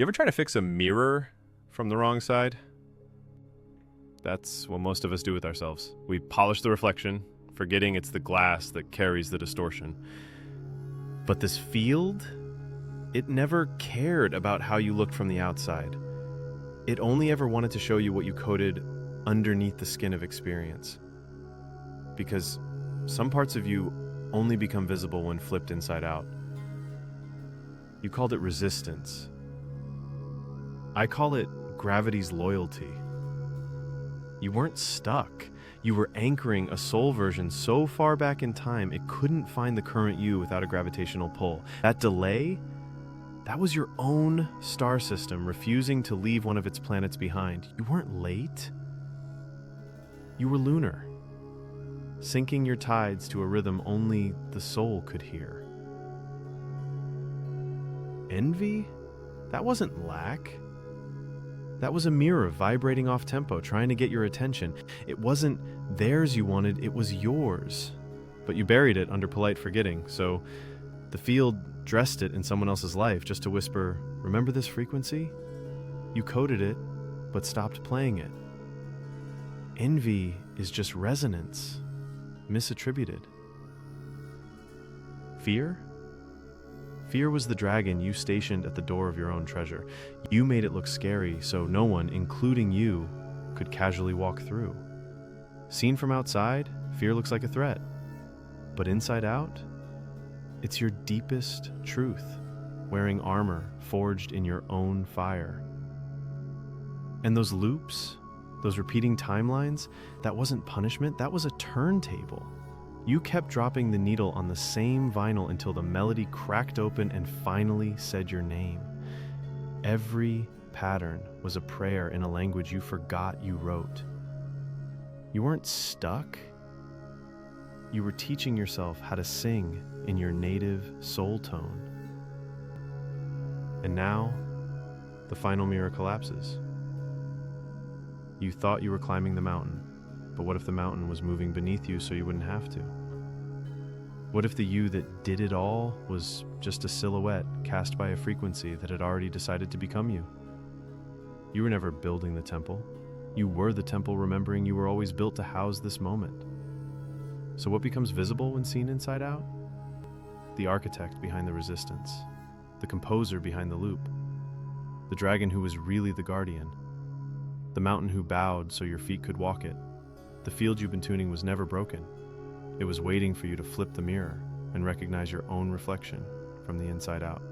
You ever try to fix a mirror from the wrong side? That's what most of us do with ourselves. We polish the reflection, forgetting it's the glass that carries the distortion. But this field, it never cared about how you looked from the outside. It only ever wanted to show you what you coded underneath the skin of experience. Because some parts of you only become visible when flipped inside out. You called it resistance. I call it gravity's loyalty. You weren't stuck. You were anchoring a soul version so far back in time it couldn't find the current you without a gravitational pull. That delay, that was your own star system refusing to leave one of its planets behind. You weren't late. You were lunar, syncing your tides to a rhythm only the soul could hear. Envy? That wasn't lack. That was a mirror vibrating off tempo, trying to get your attention. It wasn't theirs you wanted, it was yours. But you buried it under polite forgetting, so the field dressed it in someone else's life just to whisper, "Remember this frequency?" You coded it, but stopped playing it. Envy is just resonance, misattributed. Fear? Fear was the dragon you stationed at the door of your own treasure. You made it look scary so no one, including you, could casually walk through. Seen from outside, fear looks like a threat. But inside out, it's your deepest truth, wearing armor forged in your own fire. And those loops, those repeating timelines, that wasn't punishment, that was a turntable. You kept dropping the needle on the same vinyl until the melody cracked open and finally said your name. Every pattern was a prayer in a language you forgot you wrote. You weren't stuck. You were teaching yourself how to sing in your native soul tone. And now, the final mirror collapses. You thought you were climbing the mountain. But what if the mountain was moving beneath you so you wouldn't have to? What if the you that did it all was just a silhouette cast by a frequency that had already decided to become you? You were never building the temple. You were the temple, remembering you were always built to house this moment. So what becomes visible when seen inside out? The architect behind the resistance, the composer behind the loop, the dragon who was really the guardian, the mountain who bowed so your feet could walk it. The field you've been tuning was never broken. It was waiting for you to flip the mirror and recognize your own reflection from the inside out.